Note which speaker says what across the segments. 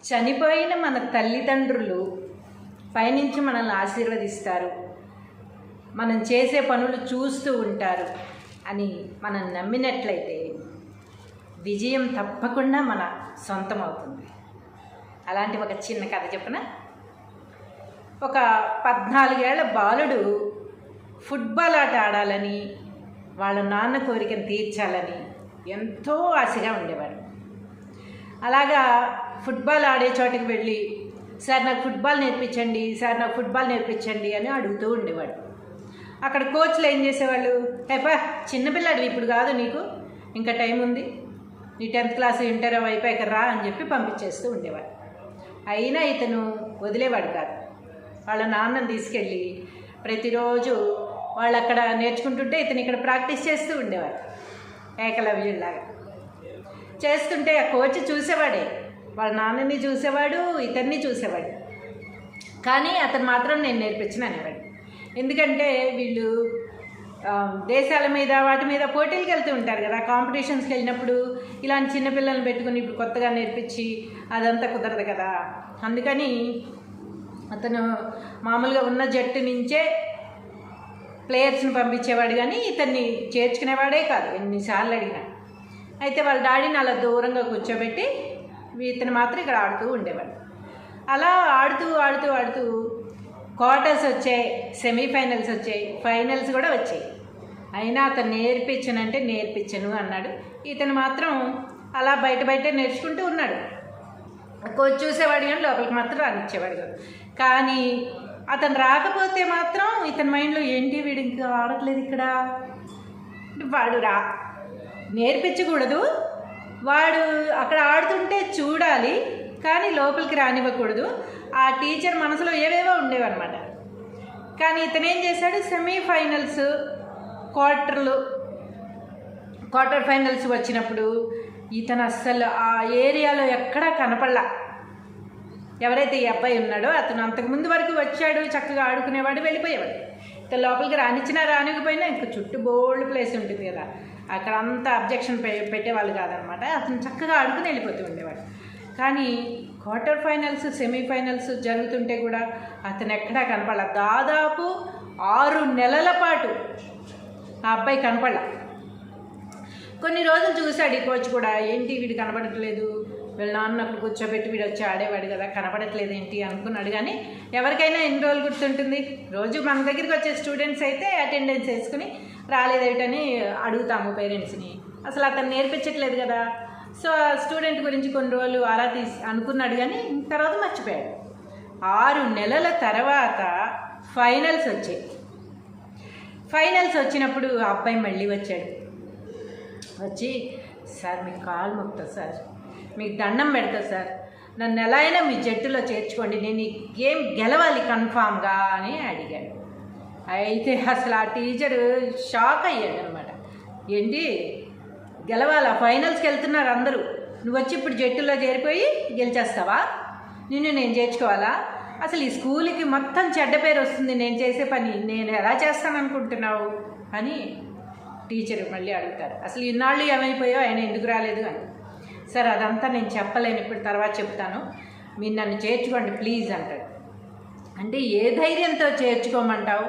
Speaker 1: చనిపోయిన మన తల్లిదండ్రులు పైనుంచి మనల్ని ఆశీర్వదిస్తారు, మనం చేసే పనులు చూస్తూ ఉంటారు అని మనం నమ్మినట్లయితే విజయం తప్పకుండా మన సొంతం అవుతుంది. అలాంటి ఒక చిన్న కథ చెప్పనా? ఒక 14 ఏళ్ల బాలుడు ఫుట్బాల్ ఆట ఆడాలని, వాళ్ళ నాన్న కోరికను తీర్చాలని ఎంతో ఆశగా ఉండేవాడు. అలాగా ఫుట్బాల్ ఆడే చోటికి వెళ్ళి, సార్ నాకు ఫుట్బాల్ నేర్పించండి, సార్ నాకు ఫుట్బాల్ నేర్పించండి అని అడుగుతూ ఉండేవాడు. అక్కడ కోచ్లు ఏం చేసేవాళ్ళు, అయిపా చిన్నపిల్లాడు ఇప్పుడు కాదు, నీకు ఇంకా టైం ఉంది, నీ 10th క్లాస్ ఇంటర్ అయిపోయాక రా అని చెప్పి పంపించేస్తూ ఉండేవాడు. అయినా ఇతను వదిలేవాడు కాదు. వాళ్ళ నాన్నని తీసుకెళ్ళి ప్రతిరోజు వాళ్ళు అక్కడ నేర్చుకుంటుంటే ఇతను ఇక్కడ ప్రాక్టీస్ చేస్తూ ఉండేవాడు. ఏకలవ్యుల్లాగా చేస్తుంటే ఆ కోచ్ చూసేవాడే, వాళ్ళ నాన్నని చూసేవాడు, ఇతన్ని చూసేవాడు. కానీ అతను మాత్రం నేను నేర్పించను అనేవాడు. ఎందుకంటే వీళ్ళు దేశాల మీద వాటి మీద పోటీలకు వెళ్తూ ఉంటారు కదా, కాంపిటీషన్స్కి వెళ్ళినప్పుడు ఇలాంటి చిన్నపిల్లల్ని పెట్టుకుని ఇప్పుడు కొత్తగా నేర్పించి అదంతా కుదరదు కదా. అందుకని అతను మామూలుగా ఉన్న జట్టు నుంచే ప్లేయర్స్ని పంపించేవాడు, కానీ ఇతన్ని చేర్చుకునేవాడే కాదు ఎన్నిసార్లు అడిగినా. అయితే వాళ్ళ డాడీని అలా దూరంగా కూర్చోబెట్టి ఇతను మాత్రం ఇక్కడ ఆడుతూ ఉండేవాడు. అలా ఆడుతూ ఆడుతూ ఆడుతూ క్వార్టర్స్ వచ్చాయి, సెమీఫైనల్స్ వచ్చాయి, ఫైనల్స్ కూడా వచ్చాయి. అయినా అతను నేర్పించనంటే నేర్పించను అన్నాడు. ఇతను మాత్రం అలా బయట నేర్చుకుంటూ ఉన్నాడు. కోచ్ చూసేవాడు కానీ లోపలికి మాత్రం రానిచ్చేవాడు కాదు. కానీ అతను రాకపోతే మాత్రం ఇతని మైండ్లో ఏంటి, వీడు ఇంకా ఆడట్లేదు ఇక్కడ, వాడు నేర్పించకూడదు, వాడు అక్కడ ఆడుతుంటే చూడాలి కానీ లోపలికి రానివ్వకూడదు. ఆ టీచర్ మనసులో ఏవేవో ఉండేవన్నమాట. కానీ ఇతను ఏం చేశాడు, సెమీఫైనల్స్, క్వార్టర్ ఫైనల్స్ వచ్చినప్పుడు ఇతను అస్సలు ఆ ఏరియాలో ఎక్కడా కనపడలా. ఎవరైతే ఈ అబ్బాయి ఉన్నాడో అతను అంతకుముందు వరకు వచ్చాడు, చక్కగా ఆడుకునేవాడు, వెళ్ళిపోయేవాడు. ఇతను లోపలికి రానిచ్చినా రానికపోయినా ఇంకా చుట్టూ బోల్డ్ ప్లేస్ ఉంటుంది కదా, అక్కడ అంతా అబ్జెక్షన్ పెట్టేవాళ్ళు కాదనమాట. అతను చక్కగా ఆడుకుని వెళ్ళిపోతూ ఉండేవాడు. కానీ క్వార్టర్ ఫైనల్స్, సెమీఫైనల్స్ జరుగుతుంటే కూడా అతను ఎక్కడా కనపడలా. దాదాపు 6 నెలల పాటు ఆ అబ్బాయి కనపడలా. కొన్ని రోజులు చూశాడు ఈ కోచ్ కూడా, ఏంటి వీడు కనపడట్లేదు, వీళ్ళ నాన్న అక్కడ కూర్చోబెట్టి వీడు వచ్చి ఆడేవాడు కదా, కనపడట్లేదు ఏంటి అనుకున్నాడు. కానీ ఎవరికైనా ఎన్ని రోజులు గుర్తుంటుంది, రోజు మన దగ్గరికి వచ్చే స్టూడెంట్స్ అయితే అటెండెన్స్ వేసుకుని రాలేదేటని అడుగుతాము పేరెంట్స్ని. అసలు అతను నేర్పించట్లేదు కదా. సో ఆ స్టూడెంట్ గురించి కొన్ని రోజులు అలా అనుకున్నాడు, కానీ తర్వాత మర్చిపోయాడు. 6 నెలల తర్వాత ఫైనల్స్ వచ్చాయి. ఫైనల్స్ వచ్చినప్పుడు ఆ అబ్బాయి మళ్ళీ వచ్చాడు. వచ్చి, సార్ మీకు కాలు మొక్కుతా సార్, మీకు దండం పెడతా సార్, నన్ను ఎలా అయినా మీ జట్టులో చేర్చుకోండి, నేను ఈ గేమ్ గెలవాలి కన్ఫామ్గా అని అడిగాడు. అయితే అసలు ఆ టీచరు షాక్ అయ్యాడు అనమాట. ఏంటి గెలవాలా, ఫైనల్స్కి వెళ్తున్నారు అందరూ, నువ్వు వచ్చి ఇప్పుడు జట్టులో చేరిపోయి గెలిచేస్తావా, నేను చేర్చుకోవాలా, అసలు ఈ స్కూల్కి మొత్తం చెడ్డ పేరు వస్తుంది నేను చేసే పని, నేను ఎలా చేస్తాననుకుంటున్నావు అని టీచర్ మళ్ళీ అడుగుతారు. అసలు ఇన్నాళ్ళు ఏమైపోయావు, ఆయన ఎందుకు రాలేదు అని. సార్ అదంతా నేను చెప్పలేను, ఇప్పుడు తర్వాత చెప్తాను, మీరు నన్ను చేర్చుకోండి ప్లీజ్ అంటాడు. అంటే ఏ ధైర్యంతో చేర్చుకోమంటావు,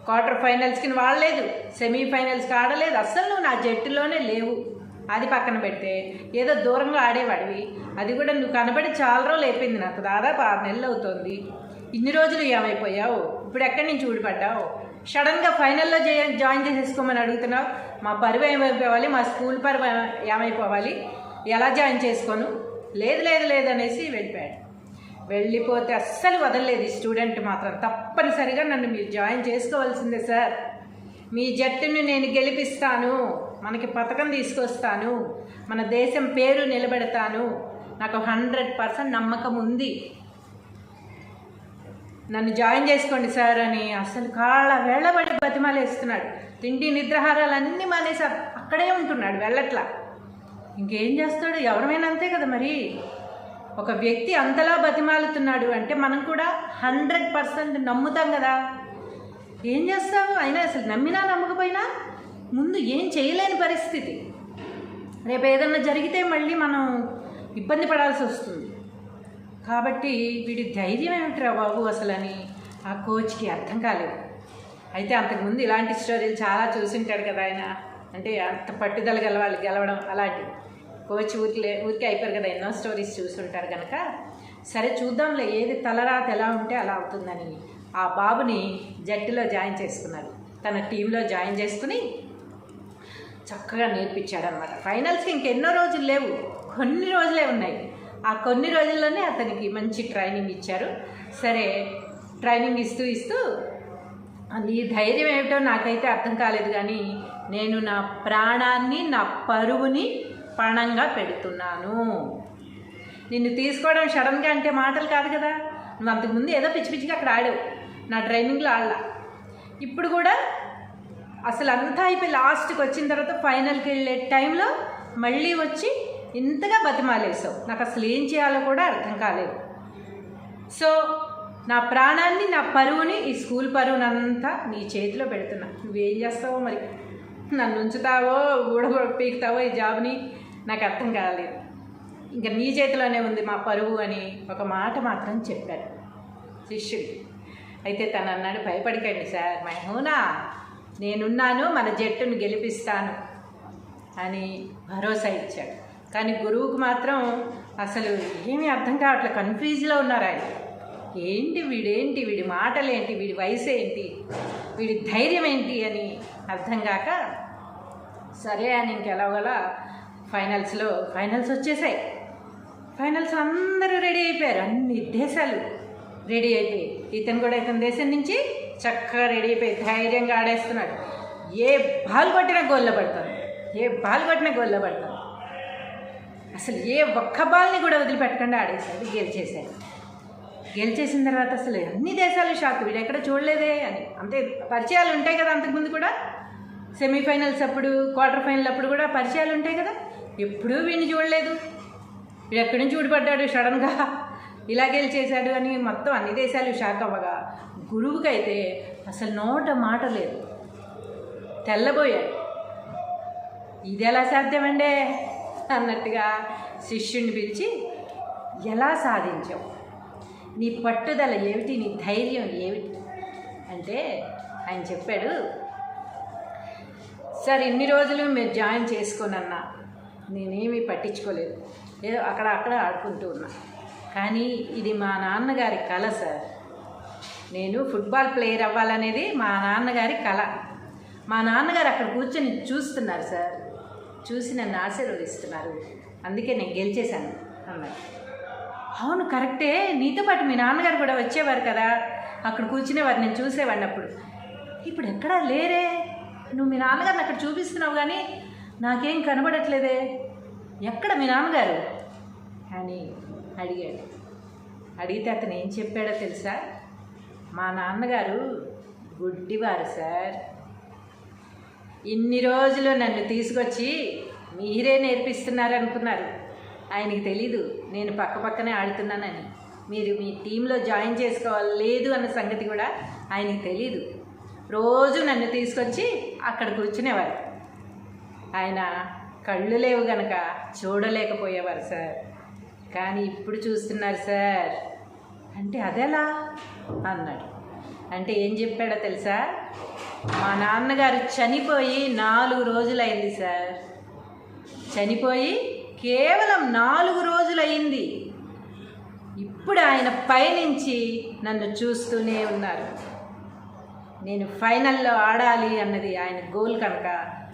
Speaker 1: క్వార్టర్ ఫైనల్స్కి వాడలేదు, సెమీఫైనల్స్కి ఆడలేదు, అస్సలు నువ్వు నా జట్టులోనే లేవు. అది పక్కన పెడితే ఏదో దూరంగా ఆడేవాడివి, అది కూడా నువ్వు కనబడి చాలా రోజులు అయిపోయింది, నాకు దాదాపు 6 నెలలు అవుతుంది, ఇన్ని రోజులు ఏమైపోయావు, ఇప్పుడు ఎక్కడి నుంచి ఊడిపడ్డావు, సడన్గా ఫైనల్లో జాయిన్ చేసేసుకోమని అడుగుతున్నావు, మా పరువు ఏమైపోవాలి, మా స్కూల్ పరువు ఏమైపోవాలి, ఎలా జాయిన్ చేసుకోను, లేదు అనేసి వెళ్ళిపోయాడు. వెళ్ళిపోతే అస్సలు వదలలేదు ఈ స్టూడెంట్ మాత్రం, తప్పనిసరిగా నన్ను మీరు జాయిన్ చేసుకోవాల్సిందే సార్, మీ జట్టుని నేను గెలిపిస్తాను, మనకి పథకం తీసుకొస్తాను, మన దేశం పేరు నిలబెడతాను, నాకు 100% నమ్మకం ఉంది, నన్ను జాయిన్ చేసుకోండి సార్ అని అసలు కాళ్ళ వేళ్ళబడి బతిమాలేస్తున్నాడు. తిండి నిద్రాహారాలన్నీ మానేసి అక్కడే ఉంటున్నాడు, వెళ్ళట్లా. ఇంకేం చేస్తాడు, ఎవరైనా అంతే కదా మరి. ఒక వ్యక్తి అంతలా బతిమాలుతున్నాడు అంటే మనం కూడా 100% నమ్ముతాం కదా. ఏం చేస్తావు, అయినా అసలు నమ్మినా నమ్మకపోయినా ముందు ఏం చేయలేని పరిస్థితి. రేపు ఏదన్నా జరిగితే మళ్ళీ మనం ఇబ్బంది పడాల్సి వస్తుంది. కాబట్టి వీడి ధైర్యం ఏమిట్రా బాబు అసలు అని ఆ కోచ్కి అర్థం కాలేదు. అయితే అంతకుముందు ఇలాంటి స్టోరీలు చాలా చూసింటాడు కదా ఆయన, అంటే అంత పట్టుదల గల వాళ్ళు గెలవడం అలాంటివి. కోచ్ ఊరికే అయిపోయారు కదా, ఎన్నో స్టోరీస్ చూస్తుంటారు కనుక సరే చూద్దాంలే ఏది తలరాత ఎలా ఉంటే అలా అవుతుందని ఆ బాబుని జట్టులో జాయిన్ చేసుకున్నాడు. తన టీంలో జాయిన్ చేసుకుని చక్కగా నేర్పించాడనమాట. ఫైనల్స్కి ఇంకెన్నో రోజులు లేవు, కొన్ని రోజులే ఉన్నాయి. ఆ కొన్ని రోజుల్లోనే అతనికి మంచి ట్రైనింగ్ ఇచ్చారు. సరే ట్రైనింగ్ ఇస్తూ నీ ధైర్యం ఏమిటో నాకైతే అర్థం కాలేదు, కానీ నేను నా ప్రాణాన్ని నా పరువుని పణంగా పెడుతున్నాను. నిన్ను తీసుకోవడం సడన్గా అంటే మాటలు కాదు కదా. నువ్వు అంతకుముందు ఏదో పిచ్చిగా అక్కడ ఆడావు, నా ట్రైనింగ్లో ఆడలా. ఇప్పుడు కూడా అసలు అంతా అయిపోయి లాస్ట్కి వచ్చిన తర్వాత ఫైనల్కి వెళ్ళే టైంలో మళ్ళీ వచ్చి ఇంతగా బతిమాలేసావు. నాకు అసలు ఏం చేయాలో కూడా అర్థం కాలేదు. సో నా ప్రాణాన్ని నా పరువుని ఈ స్కూల్ పరువునంతా నీ చేతిలో పెడుతున్నా. నువ్వేం చేస్తావో మరి, నన్ను ఉంచుతావో పీకుతావో ఈ జాబ్ని నాకు అర్థం కాలేదు. ఇంకా నీ చేతిలోనే ఉంది మా పరువు అని ఒక మాట మాత్రం చెప్పాడు శిష్యుడు. అయితే తను అన్నాడు, భయపడకండి సార్, మహూనా నేనున్నాను, మన జట్టును గెలిపిస్తాను అని భరోసా ఇచ్చాడు. కానీ గురువుకు మాత్రం అసలు ఏమీ అర్థం కావట్లేదు, కన్ఫ్యూజ్లో ఉన్నారు ఆయన. వీడి మాటలేంటి, వీడి వయసు ఏంటి, వీడి ధైర్యం ఏంటి అని అర్థం కాక సరే అని ఇంకెలాగలా ఫైనల్స్ వచ్చేసాయి. ఫైనల్స్ అందరూ రెడీ అయిపోయారు, అన్ని దేశాలు రెడీ అయిపోయి, ఇతను కూడా ఇతని దేశం నుంచి చక్కగా రెడీ అయిపోయి ధైర్యంగా ఆడేస్తున్నాడు. ఏ బాల్ కొట్టినా గోల్లో పడతాడు, అసలు ఏ ఒక్క బాల్ని కూడా వదిలిపెట్టకుండా ఆడేశాడు, గెలిచేసిన తర్వాత అసలు అన్ని దేశాలు షాక్, వీడు ఎక్కడ చూడలేదే అని. అంతే పరిచయాలు ఉంటాయి కదా, అంతకుముందు కూడా సెమీఫైనల్స్ అప్పుడు, క్వార్టర్ ఫైనల్ అప్పుడు కూడా పరిచయాలు ఉంటాయి కదా, ఎప్పుడూ వీడిని చూడలేదు, వీడు ఎక్కడి నుంచి ఊడిపడ్డాడు సడన్గా ఇలా గెలిచేశాడు అని మొత్తం అన్ని దేశాలు షాక్ అవ్వగా గురువుకైతే అసలు నోట మాట లేదు, తెల్లబోయాడు. ఇది ఎలా సాధ్యమండే అన్నట్టుగా శిష్యుడిని పిలిచి, ఎలా సాధించావు, నీ పట్టుదల ఏమిటి, నీ ధైర్యం ఏమిటి అంటే ఆయన చెప్పాడు, సార్ ఇన్ని రోజులు మీరు జాయిన్ చేసుకోనన్నా నేనేమీ పట్టించుకోలేదు, ఏదో అక్కడ ఆడుకుంటూ ఉన్నా. కానీ ఇది మా నాన్నగారి కళ సార్, నేను ఫుట్బాల్ ప్లేయర్ అవ్వాలనేది మా నాన్నగారి కళ. మా నాన్నగారు అక్కడ కూర్చొని చూస్తున్నారు సార్, చూసి నన్ను ఆశీర్వదిస్తున్నారు, అందుకే నేను గెలిచేశాను అన్నారు. అవును కరెక్టే, నీతో పాటు మీ నాన్నగారు కూడా వచ్చేవారు కదా, అక్కడ కూర్చునేవారు, నేను చూసేవాడిని అప్పుడు. ఇప్పుడు ఎక్కడా లేరే, నువ్వు మీ నాన్నగారిని అక్కడ చూపిస్తున్నావు కానీ నాకేం కనబడట్లేదే, ఎక్కడ మీ నాన్నగారు అని అడిగాడు. అడిగితే అతను ఏం చెప్పాడో తెలుసా, మా నాన్నగారు గుడ్డివారు సార్, ఇన్ని రోజులు నన్ను తీసుకొచ్చి మీరే నేర్పిస్తున్నారు అనుకున్నారు, ఆయనకి తెలీదు నేను పక్కనే ఆడుతున్నానని, మీరు మీ టీంలో జాయిన్ చేసుకోలేదు అన్న సంగతి కూడా ఆయనకి తెలీదు. రోజు నన్ను తీసుకొచ్చి అక్కడ కూర్చునేవారు, ఆయన కళ్ళు లేవు గనక చూడలేకపోయేవారు సార్, కానీ ఇప్పుడు చూస్తున్నారు సార్ అంటే అదెలా అన్నాడు. అంటే ఏం చెప్పాడో తెలుసా, మా నాన్నగారు చనిపోయి 4 రోజులైంది సార్, చనిపోయి కేవలం 4 రోజులయ్యింది, ఇప్పుడు ఆయన పైనుంచి నన్ను చూస్తూనే ఉన్నారు. నేను ఫైనల్లో ఆడాలి అన్నది ఆయన గోల్ కనుక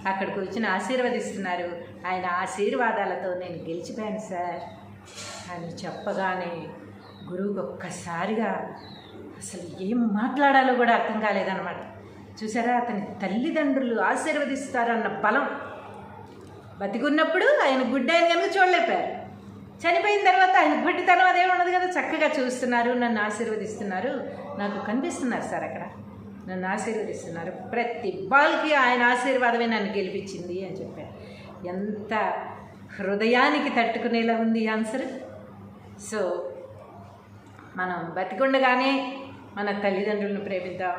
Speaker 1: అక్కడ కూర్చుని ఆశీర్వదిస్తున్నారు, ఆయన ఆశీర్వాదాలతో నేను గెలిచిపోయాను సార్ అని చెప్పగానే గురువుకు ఒక్కసారిగా అసలు ఏం మాట్లాడాలో కూడా అర్థం కాలేదన్నమాట. చూసారా, అతని తల్లిదండ్రులు ఆశీర్వదిస్తారన్న బలం, బతికున్నప్పుడు ఆయన గుడ్డ ఆయన కనుక చూడలేపారు, చనిపోయిన తర్వాత ఆయన గుడ్డితనం అదే ఉండదు కదా, చక్కగా చూస్తున్నారు, నన్ను ఆశీర్వదిస్తున్నారు, నాకు కనిపిస్తున్నారు సార్ అక్కడ, నన్ను ఆశీర్వదిస్తున్నారు, ప్రతి బాల్కి ఆయన ఆశీర్వాదమే నన్ను గెలిపించింది అని చెప్పారు. ఎంత హృదయానికి తట్టుకునేలా ఉంది ఆన్సర్. సో మనం బతికుండగానే మన తల్లిదండ్రులను ప్రేమిద్దాం,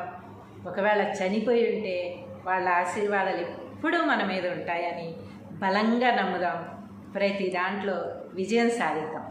Speaker 1: ఒకవేళ చనిపోయి ఉంటే వాళ్ళ ఆశీర్వాదాలు ఎప్పుడూ మన మీద ఉంటాయని బలంగా నమ్ముదాం, ప్రతి దాంట్లో విజయం సాధిద్దాం.